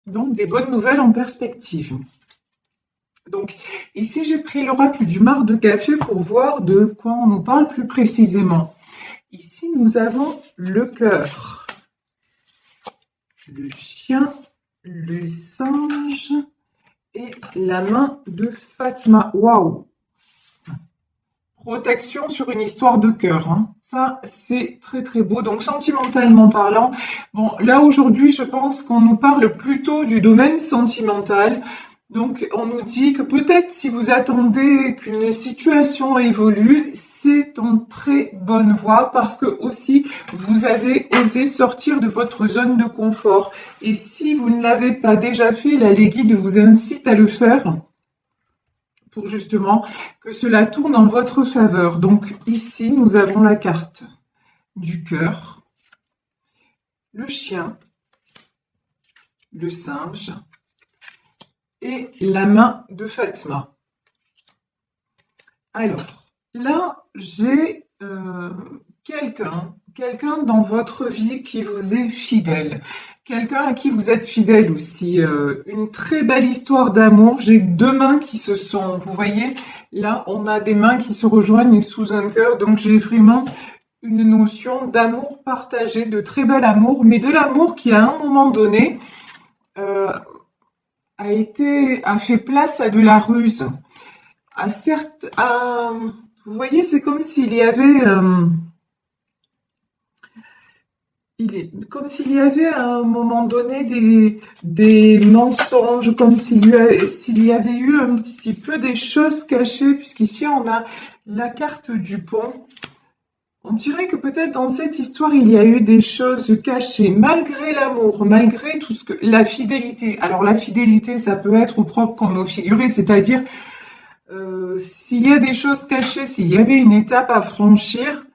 Donc, des bonnes nouvelles en perspective. Donc, ici, j'ai pris l'oracle du marc de café pour voir de quoi on nous parle plus précisément. Ici, nous avons le cœur, le chien, le singe et la main de Fatma. Waouh! Protection sur une histoire de cœur, hein. Ça, c'est très très beau. Donc, sentimentalement parlant, bon, là aujourd'hui, je pense qu'on nous parle plutôt du domaine sentimental. Donc, on nous dit que peut-être si vous attendez qu'une situation évolue, c'est en très bonne voie parce que aussi vous avez osé sortir de votre zone de confort. Et si vous ne l'avez pas déjà fait, là, les guides vous incitent à le faire pour justement que cela tourne en votre faveur. Donc ici, nous avons la carte du cœur, le chien, le singe et la main de Fatma. Alors, là, j'ai quelqu'un dans votre vie qui vous est fidèle, quelqu'un à qui vous êtes fidèle aussi, une très belle histoire d'amour. J'ai deux mains qui se sont, vous voyez, là, on a des mains qui se rejoignent sous un cœur, donc j'ai vraiment une notion d'amour partagé, de très bel amour, mais de l'amour qui, à un moment donné, euh, a fait place à de la ruse. Vous voyez, c'est comme s'il y avait, comme s'il y avait à un moment donné des mensonges, comme s'il y avait eu un petit peu des choses cachées, puisqu'ici on a la carte du pont. On dirait que peut-être dans cette histoire, il y a eu des choses cachées, malgré l'amour, malgré tout ce que, la fidélité. Alors la fidélité, ça peut être au propre comme au figuré, c'est-à-dire s'il y a des choses cachées, s'il y avait une étape à franchir,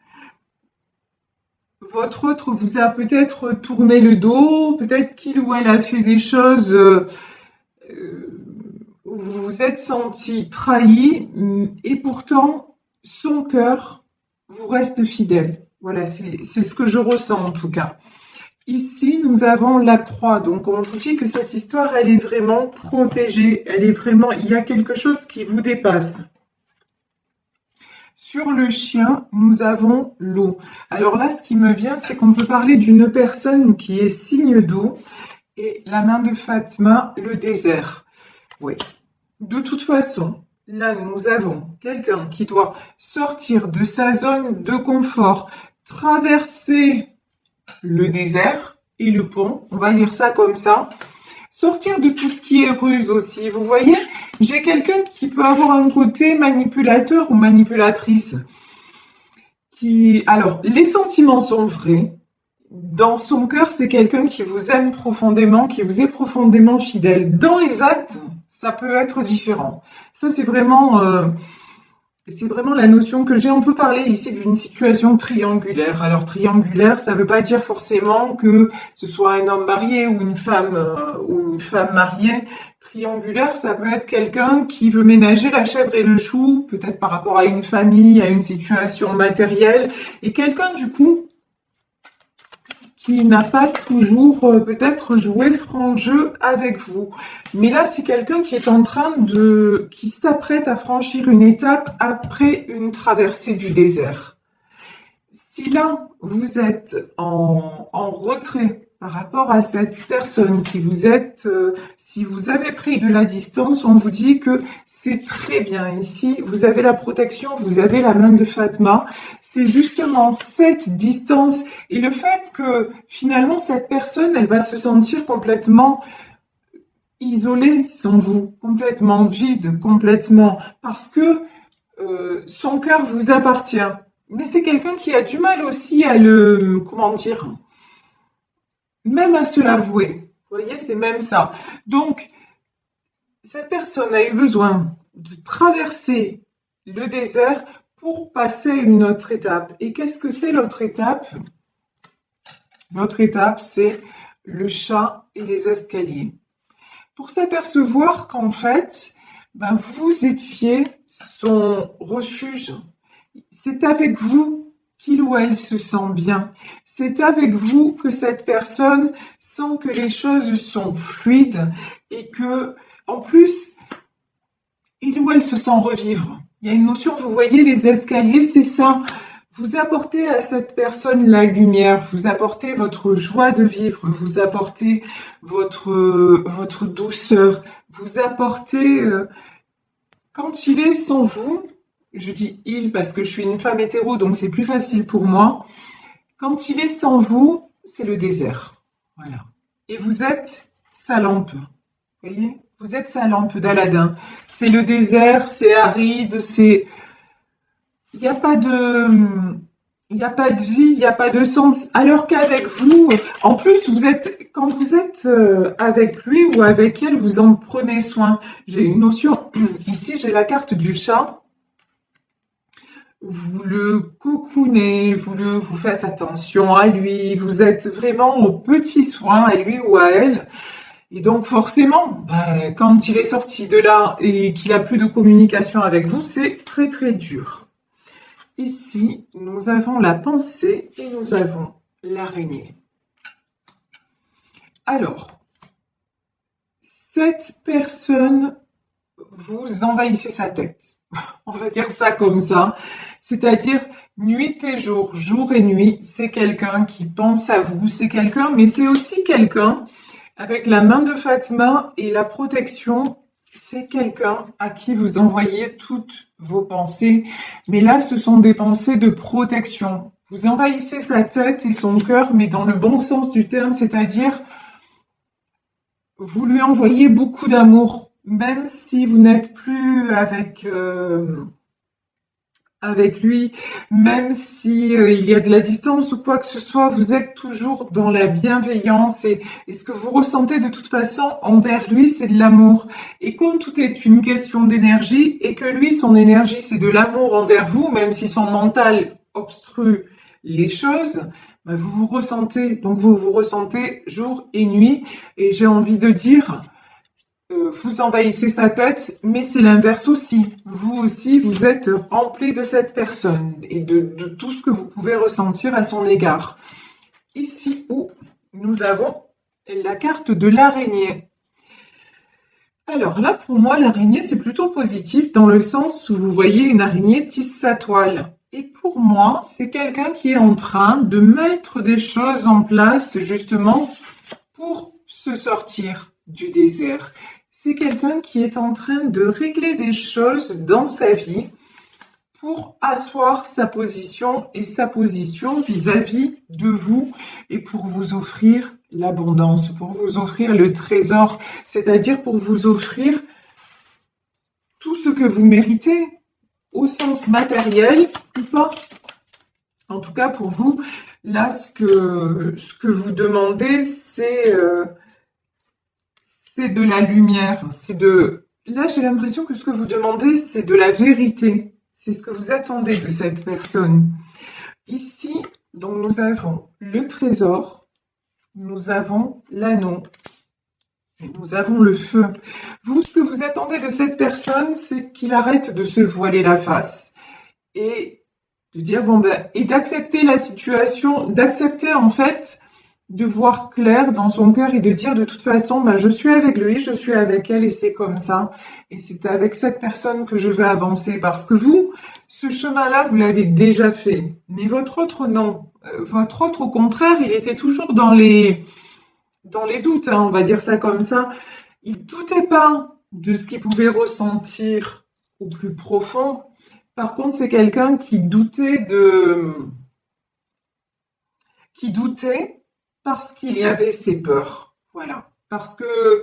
votre autre vous a peut-être tourné le dos, peut-être qu'il ou elle a fait des choses où vous vous êtes senti trahi, et pourtant son cœur vous reste fidèle. Voilà, c'est ce que je ressens en tout cas. Ici, nous avons la croix. Donc, on vous dit que cette histoire, elle est vraiment protégée. Elle est vraiment, il y a quelque chose qui vous dépasse. Sur le chien, nous avons l'eau. Alors là, ce qui me vient, c'est qu'on peut parler d'une personne qui est signe d'eau et la main de Fatma, le désert. Oui. De toute façon, là, nous avons quelqu'un qui doit sortir de sa zone de confort, traverser le désert et le pont, on va dire ça comme ça. Sortir de tout ce qui est ruse aussi, vous voyez, j'ai quelqu'un qui peut avoir un côté manipulateur ou manipulatrice. Alors, les sentiments sont vrais. Dans son cœur, c'est quelqu'un qui vous aime profondément, qui vous est profondément fidèle. Dans les actes, ça peut être différent. Ça, c'est vraiment la notion que j'ai. On peut parler ici d'une situation triangulaire. Alors, triangulaire, ça ne veut pas dire forcément que ce soit un homme marié ou une femme mariée. Triangulaire, ça peut être quelqu'un qui veut ménager la chèvre et le chou, peut-être par rapport à une famille, à une situation matérielle, et quelqu'un, du coup, qui n'a pas toujours peut-être joué franc jeu avec vous. Mais là, c'est quelqu'un qui est qui s'apprête à franchir une étape après une traversée du désert. Si là, vous êtes en retrait par rapport à cette personne, si vous avez pris de la distance, on vous dit que c'est très bien. Ici, vous avez la protection, vous avez la main de Fatma. C'est justement cette distance et le fait que finalement cette personne, elle va se sentir complètement isolée sans vous, complètement vide, complètement, parce que son cœur vous appartient. Mais c'est quelqu'un qui a du mal aussi à même à se l'avouer. Vous voyez, c'est même ça. Donc, cette personne a eu besoin de traverser le désert pour passer à une autre étape. Et qu'est-ce que c'est l'autre étape? L'autre étape, c'est le chat et les escaliers. Pour s'apercevoir qu'en fait, vous étiez son refuge. C'est avec vous qu'il ou elle se sent bien. C'est avec vous que cette personne sent que les choses sont fluides et que, en plus, il ou elle se sent revivre. Il y a une notion, vous voyez, les escaliers, c'est ça. Vous apportez à cette personne la lumière, vous apportez votre joie de vivre, vous apportez votre douceur, vous apportez, quand il est sans vous, je dis il parce que je suis une femme hétéro, donc c'est plus facile pour moi. Quand il est sans vous, c'est le désert. Voilà. Et vous êtes sa lampe. Vous voyez? Vous êtes sa lampe d'Aladin. C'est le désert, c'est aride, c'est... Il n'y a pas de... Il n'y a pas de vie, il n'y a pas de sens. Alors qu'avec vous, en plus, quand vous êtes avec lui ou avec elle, vous en prenez soin. J'ai une notion, ici j'ai la carte du chat. Vous le cocoonez, vous faites attention à lui, vous êtes vraiment au petit soin à lui ou à elle. Et donc forcément, quand il est sorti de là et qu'il a plus de communication avec vous, c'est très très dur. Ici, nous avons la pensée et nous avons l'araignée. Alors, cette personne, vous envahissez sa tête. On va dire ça comme ça. C'est-à-dire, nuit et jour, jour et nuit, c'est quelqu'un qui pense à vous. C'est quelqu'un, mais c'est aussi quelqu'un, avec la main de Fatma et la protection, c'est quelqu'un à qui vous envoyez toutes vos pensées. Mais là, ce sont des pensées de protection. Vous envahissez sa tête et son cœur, mais dans le bon sens du terme, c'est-à-dire, vous lui envoyez beaucoup d'amour. Même si vous n'êtes plus avec lui, même si il y a de la distance ou quoi que ce soit, vous êtes toujours dans la bienveillance et ce que vous ressentez de toute façon envers lui, c'est de l'amour. Et comme tout est une question d'énergie et que lui, son énergie, c'est de l'amour envers vous, même si son mental obstrue les choses, vous vous ressentez, donc vous vous ressentez jour et nuit. Et j'ai envie de dire, vous envahissez sa tête, mais c'est l'inverse aussi. Vous aussi, vous êtes rempli de cette personne et de tout ce que vous pouvez ressentir à son égard. Ici où nous avons la carte de l'araignée. Alors là, pour moi, l'araignée, c'est plutôt positif dans le sens où vous voyez une araignée tisse sa toile. Et pour moi, c'est quelqu'un qui est en train de mettre des choses en place justement pour se sortir du désert. C'est quelqu'un qui est en train de régler des choses dans sa vie pour asseoir sa position et sa position vis-à-vis de vous et pour vous offrir l'abondance, pour vous offrir le trésor, c'est-à-dire pour vous offrir tout ce que vous méritez au sens matériel ou pas. En tout cas, pour vous, là, ce que vous demandez, c'est de la lumière. Là, j'ai l'impression que ce que vous demandez, c'est de la vérité. C'est ce que vous attendez de cette personne. Ici, donc, nous avons le trésor, nous avons l'anneau, et nous avons le feu. Vous, ce que vous attendez de cette personne, c'est qu'il arrête de se voiler la face et de dire et d'accepter la situation, d'accepter en fait de voir clair dans son cœur et de dire de toute façon, je suis avec lui, je suis avec elle et c'est comme ça. Et c'est avec cette personne que je vais avancer parce que vous, ce chemin-là, vous l'avez déjà fait. Mais votre autre, non. Votre autre, au contraire, il était toujours dans les doutes, on va dire ça comme ça. Il doutait pas de ce qu'il pouvait ressentir au plus profond. Par contre, c'est quelqu'un qui doutait parce qu'il y avait ses peurs. Voilà. Parce que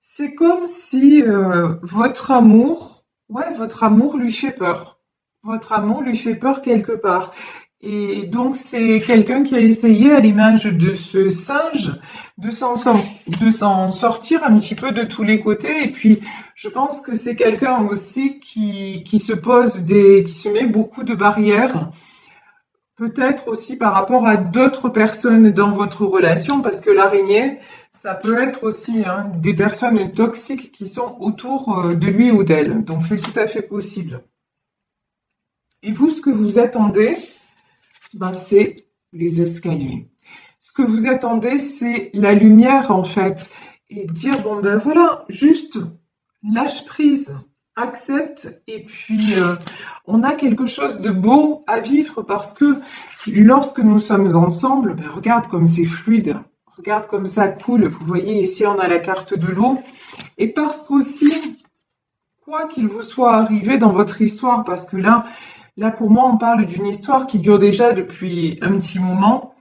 c'est comme si votre amour lui fait peur. Votre amour lui fait peur quelque part. Et donc, c'est quelqu'un qui a essayé, à l'image de ce singe, de s'en sortir un petit peu de tous les côtés. Et puis, je pense que c'est quelqu'un aussi qui se met beaucoup de barrières. Peut-être aussi par rapport à d'autres personnes dans votre relation, parce que l'araignée, ça peut être aussi des personnes toxiques qui sont autour de lui ou d'elle. Donc, c'est tout à fait possible. Et vous, ce que vous attendez, c'est les escaliers. Ce que vous attendez, c'est la lumière, en fait. Et dire, bon, ben voilà, juste lâche prise, accepte, et puis on a quelque chose de beau à vivre parce que lorsque nous sommes ensemble, regarde comme c'est fluide, regarde comme ça coule. Vous voyez, ici, on a la carte de l'eau. Et parce qu'aussi, quoi qu'il vous soit arrivé dans votre histoire, parce que là, pour moi, on parle d'une histoire qui dure déjà depuis un petit moment.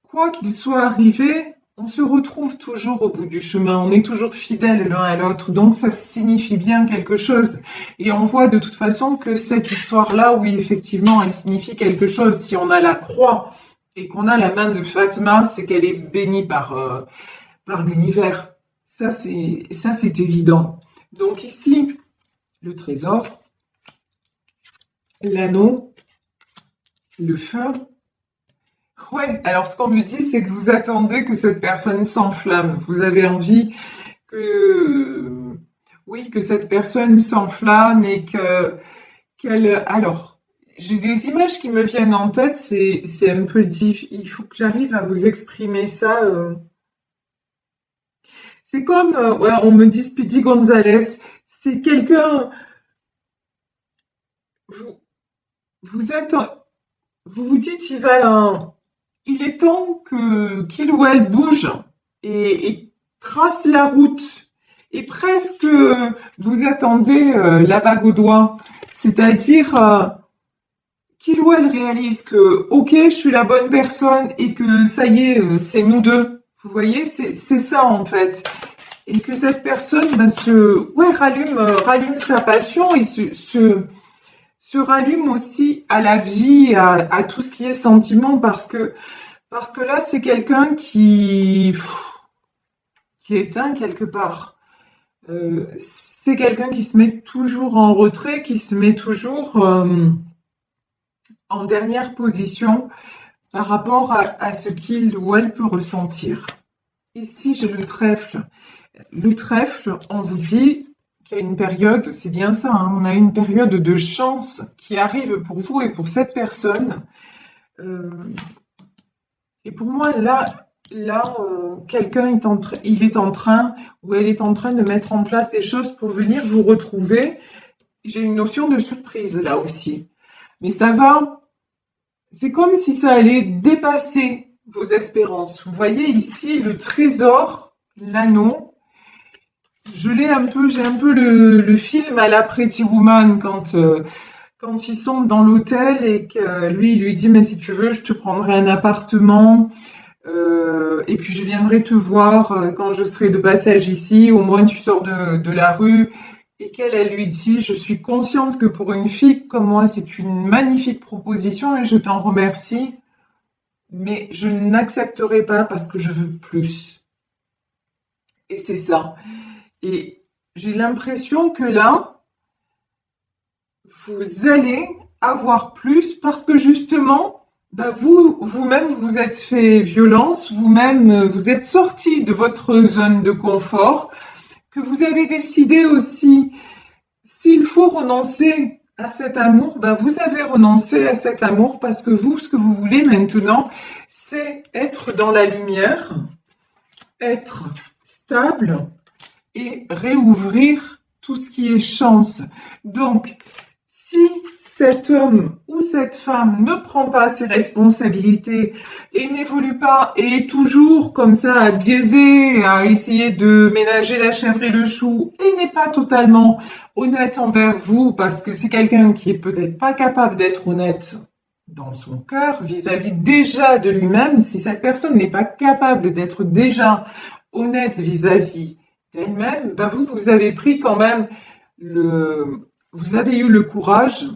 Quoi qu'il soit arrivé, on se retrouve toujours au bout du chemin. On est toujours fidèles l'un à l'autre. Donc, ça signifie bien quelque chose. Et on voit de toute façon que cette histoire-là, oui, effectivement, elle signifie quelque chose. Si on a la croix et qu'on a la main de Fatma, c'est qu'elle est bénie par l'univers. Ça, c'est évident. Donc ici, le trésor, l'anneau, le feu. Ouais, alors ce qu'on me dit, c'est que vous attendez que cette personne s'enflamme. Vous avez envie que, oui, que cette personne s'enflamme et qu'elle, alors, j'ai des images qui me viennent en tête, c'est un peu difficile. Il faut que j'arrive à vous exprimer ça. C'est comme, ouais, on me dit Speedy Gonzalez, c'est quelqu'un, vous, vous êtes, vous vous dites, il est temps que qu'il ou elle bouge et trace la route. Et presque, vous attendez la bague au doigt, c'est-à-dire qu'il ou elle réalise que, ok, je suis la bonne personne et que ça y est, c'est nous deux. Vous voyez, c'est ça en fait. Et que cette personne rallume sa passion et se rallume aussi à la vie, à tout ce qui est sentiment, parce que là, c'est quelqu'un qui est éteint quelque part. C'est quelqu'un qui se met toujours en retrait, qui se met toujours en dernière position par rapport à ce qu'il ou elle peut ressentir. Ici, j'ai le trèfle. Le trèfle, on vous dit qu'il y a une période, c'est bien ça, hein, on a une période de chance qui arrive pour vous et pour cette personne. Et pour moi, quelqu'un il est en train, ou elle est en train de mettre en place des choses pour venir vous retrouver. J'ai une notion de surprise là aussi. Mais ça va, c'est comme si ça allait dépasser vos espérances. Vous voyez ici le trésor, l'anneau. J'ai un peu le film à la Pretty Woman quand ils sont dans l'hôtel et que lui, il lui dit, mais si tu veux, je te prendrai un appartement, et puis je viendrai te voir quand je serai de passage ici, au moins tu sors de la rue. Et elle lui dit, je suis consciente que pour une fille comme moi, c'est une magnifique proposition et je t'en remercie, mais je n'accepterai pas parce que je veux plus. Et c'est ça. Et j'ai l'impression que là, vous allez avoir plus parce que justement, vous-même, vous êtes fait violence, vous-même, vous êtes sorti de votre zone de confort, que vous avez décidé aussi, s'il faut renoncer à cet amour, vous avez renoncé à cet amour parce que vous, ce que vous voulez maintenant, c'est être dans la lumière, être stable et réouvrir tout ce qui est chance. Donc, si cet homme ou cette femme ne prend pas ses responsabilités et n'évolue pas et est toujours comme ça à biaiser, à essayer de ménager la chèvre et le chou et n'est pas totalement honnête envers vous parce que c'est quelqu'un qui est peut-être pas capable d'être honnête dans son cœur vis-à-vis déjà de lui-même, si cette personne n'est pas capable d'être déjà honnête vis-à-vis d'elle-même, vous avez pris quand même vous avez eu le courage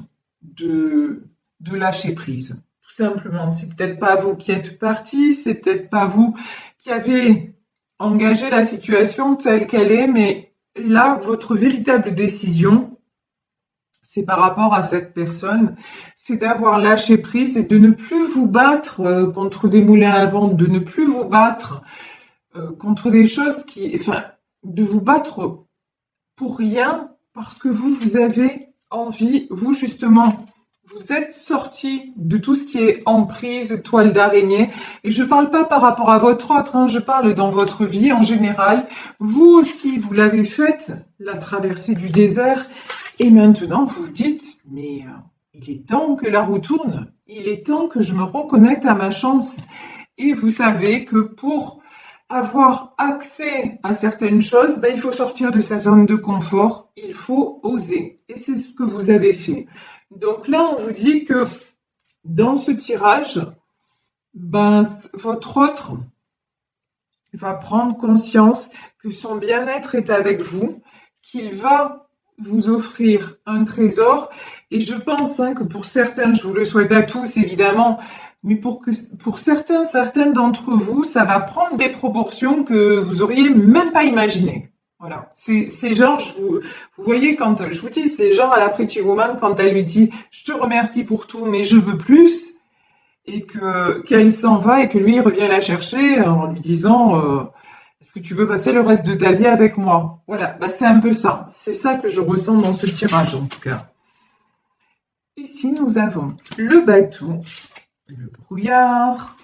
de lâcher prise. Tout simplement. C'est peut-être pas vous qui êtes parti, c'est peut-être pas vous qui avez engagé la situation telle qu'elle est, mais là, votre véritable décision, c'est par rapport à cette personne, c'est d'avoir lâché prise et de ne plus vous battre contre des moulins à vent, de ne plus vous battre contre des choses de vous battre pour rien parce que vous avez envie, vous justement, Vous êtes sorti de tout ce qui est emprise, toile d'araignée. Et je parle pas par rapport à votre autre, hein, je parle dans votre vie en général. Vous aussi, vous l'avez faite, la traversée du désert. Et maintenant, vous vous dites, mais il est temps que la roue tourne. Il est temps que je me reconnecte à ma chance. Et vous savez que pour avoir accès à certaines choses, ben, il faut sortir de sa zone de confort, il faut oser. Et c'est ce que vous avez fait. Donc là, on vous dit que dans ce tirage, ben, votre autre va prendre conscience que son bien-être est avec vous, qu'il va vous offrir un trésor. Et je pense que pour certains, je vous le souhaite à tous évidemment, mais pour certaines d'entre vous, ça va prendre des proportions que vous auriez même pas imaginées. Voilà, c'est genre, vous voyez quand je vous dis, c'est genre à la Pretty Woman quand elle lui dit, je te remercie pour tout, mais je veux plus, et que qu'elle s'en va et que lui revient la chercher en lui disant, est-ce que tu veux passer le reste de ta vie avec moi? Voilà, bah c'est un peu ça, c'est ça que je ressens dans ce tirage en tout cas. Ici, nous avons le bateau, le brouillard,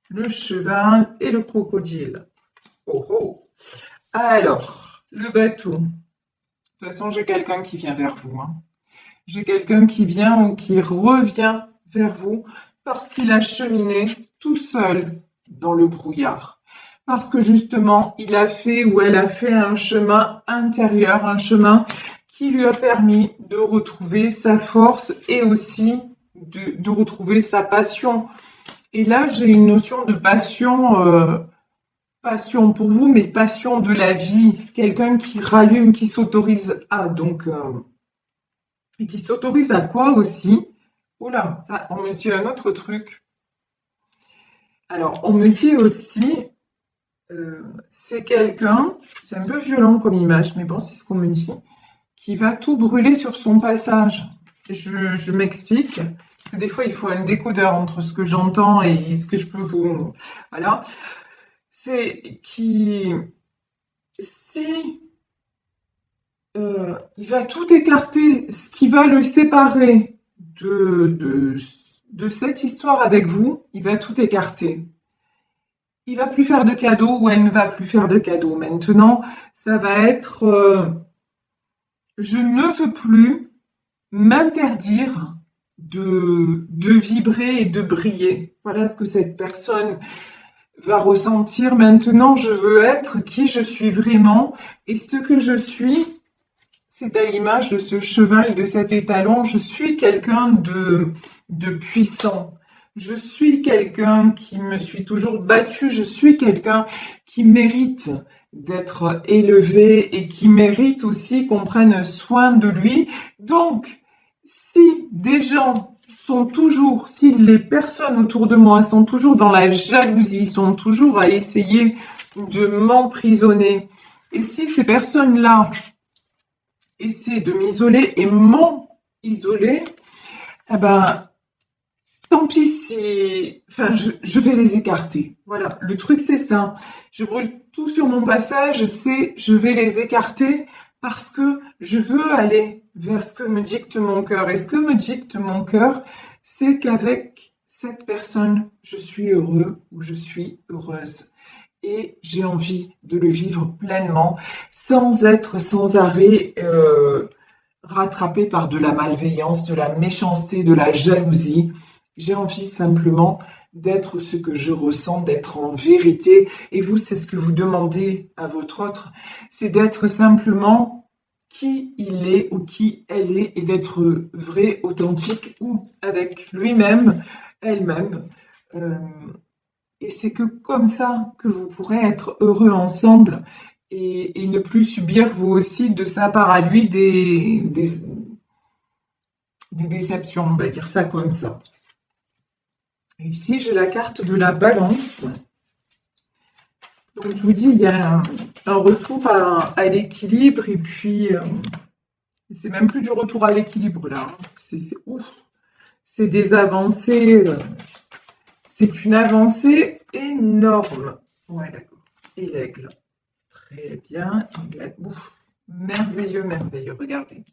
le cheval et le crocodile. Oh oh. Alors, le bateau. De toute façon, j'ai quelqu'un qui vient vers vous. Hein. J'ai quelqu'un qui vient ou qui revient vers vous parce qu'il a cheminé tout seul dans le brouillard. Parce que justement, il a fait ou elle a fait un chemin intérieur, un chemin qui lui a permis de retrouver sa force et aussi de retrouver sa passion. Et là, j'ai une notion de passion, passion pour vous, mais passion de la vie. Quelqu'un qui rallume, qui s'autorise à. Donc, et qui s'autorise à quoi aussi? Oh là, ça, on me dit un autre truc. Alors, on me dit aussi, c'est quelqu'un, c'est un peu violent comme image, mais bon, c'est ce qu'on me dit, qui va tout brûler sur son passage. Je m'explique, parce que des fois, il faut un décodeur entre ce que j'entends et ce que je peux vous... Voilà. C'est qui, si il va tout écarter, ce qui va le séparer de cette histoire avec vous, il va tout écarter. Il va plus faire de cadeaux ou elle ne va plus faire de cadeaux. Maintenant, ça va être je ne veux plus m'interdire de vibrer et de briller. Voilà ce que cette personne va ressentir. Maintenant, je veux être qui je suis vraiment et ce que je suis, c'est à l'image de ce cheval, de cet étalon. Je suis quelqu'un de puissant. Je suis quelqu'un qui me suis toujours battu. Je suis quelqu'un qui mérite d'être élevé et qui mérite aussi qu'on prenne soin de lui. Donc, si des gens sont toujours, si les personnes autour de moi sont toujours dans la jalousie, sont toujours à essayer de m'emprisonner, et si ces personnes-là essaient de m'isoler et m'ont isolé, eh ben, tant pis si, enfin, je vais les écarter. Voilà, le truc c'est ça. Je brûle tout sur mon passage, c'est je vais les écarter parce que je veux aller vers ce que me dicte mon cœur. Et ce que me dicte mon cœur, c'est qu'avec cette personne, je suis heureux ou je suis heureuse. Et j'ai envie de le vivre pleinement, sans être sans arrêt rattrapé par de la malveillance, de la méchanceté, de la jalousie. J'ai envie simplement d'être ce que je ressens, d'être en vérité. Et vous, c'est ce que vous demandez à votre autre, c'est d'être simplement qui il est ou qui elle est et d'être vrai, authentique ou avec lui-même, elle-même. Et c'est que comme ça que vous pourrez être heureux ensemble et ne plus subir vous aussi de sa part à lui des déceptions, on va dire ça comme ça. Ici, j'ai la carte de la balance. Donc, je vous dis, il y a un retour à l'équilibre et puis, c'est même plus du retour à l'équilibre là. C'est ouf. C'est des avancées. C'est une avancée énorme. Ouais, d'accord. Et l'aigle. Très bien. Ouf. Merveilleux, merveilleux. Regardez.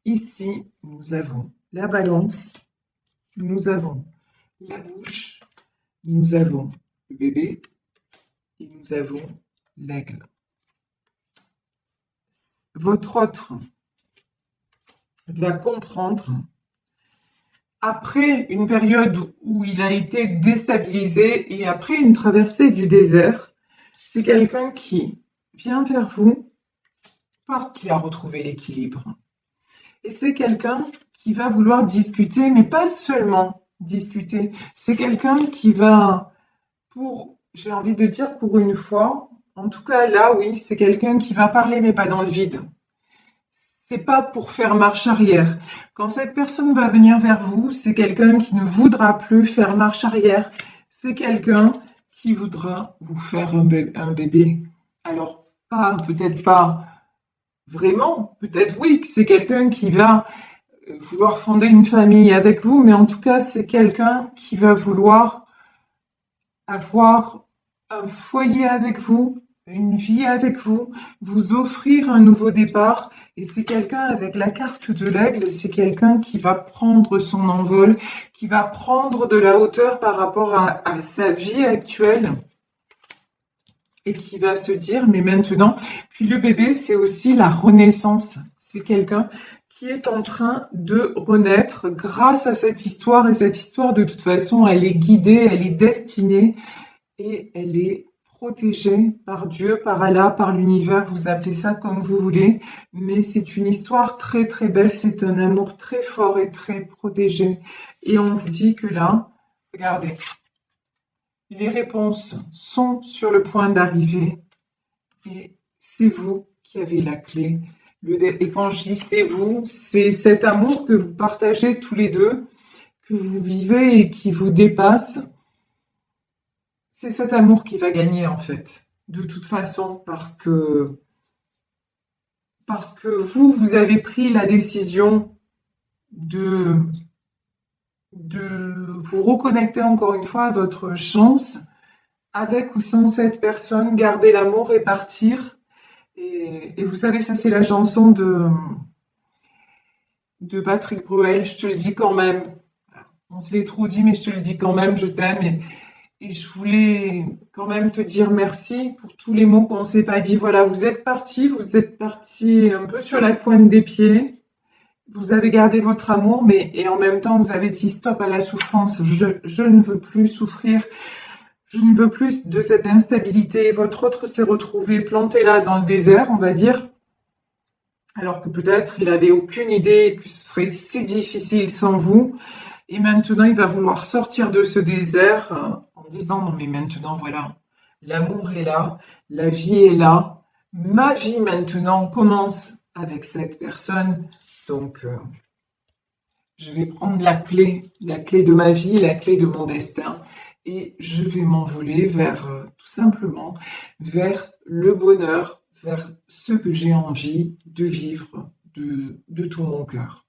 Ici, nous avons la balance, nous avons la bouche, nous avons le bébé et nous avons l'aigle. Votre autre va comprendre, après une période où il a été déstabilisé et après une traversée du désert, c'est quelqu'un qui vient vers vous parce qu'il a retrouvé l'équilibre. Et c'est quelqu'un qui va vouloir discuter, mais pas seulement discuter. C'est quelqu'un qui va, j'ai envie de dire pour une fois, en tout cas là, oui, c'est quelqu'un qui va parler, mais pas dans le vide. C'est pas pour faire marche arrière. Quand cette personne va venir vers vous, c'est quelqu'un qui ne voudra plus faire marche arrière. C'est quelqu'un qui voudra vous faire un bébé. Alors, peut-être pas vraiment, peut-être oui, que c'est quelqu'un qui va vouloir fonder une famille avec vous, mais en tout cas, c'est quelqu'un qui va vouloir avoir un foyer avec vous, une vie avec vous, vous offrir un nouveau départ. Et c'est quelqu'un avec la carte de l'aigle, c'est quelqu'un qui va prendre son envol, qui va prendre de la hauteur par rapport à sa vie actuelle et qui va se dire, mais maintenant, puis le bébé, c'est aussi la renaissance. C'est quelqu'un qui est en train de renaître grâce à cette histoire. Et cette histoire, de toute façon, elle est guidée, elle est destinée et elle est protégée par Dieu, par Allah, par l'univers. Vous appelez ça comme vous voulez. Mais c'est une histoire très, très belle. C'est un amour très fort et très protégé. Et on vous dit que là, regardez, les réponses sont sur le point d'arriver et c'est vous qui avez la clé. Et quand je dis c'est vous, c'est cet amour que vous partagez tous les deux, que vous vivez et qui vous dépasse. C'est cet amour qui va gagner en fait, de toute façon, parce que vous avez pris la décision de vous reconnecter encore une fois à votre chance, avec ou sans cette personne, garder l'amour et partir. Et vous savez, ça c'est la chanson de Patrick Bruel, je te le dis quand même. On se l'est trop dit, mais je te le dis quand même, je t'aime. Et je voulais quand même te dire merci pour tous les mots qu'on ne s'est pas dit. Voilà, vous êtes parti un peu sur la pointe des pieds. Vous avez gardé votre amour, et en même temps, vous avez dit stop à la souffrance. Je ne veux plus souffrir. Je ne veux plus de cette instabilité. Votre autre s'est retrouvé planté là dans le désert, on va dire. Alors que peut-être il avait aucune idée que ce serait si difficile sans vous. Et maintenant, il va vouloir sortir de ce désert en disant non mais maintenant, voilà, l'amour est là, la vie est là. Ma vie maintenant commence avec cette personne. Donc, je vais prendre la clé de ma vie, la clé de mon destin, et je vais m'envoler vers, tout simplement, vers le bonheur, vers ce que j'ai envie de vivre de tout mon cœur.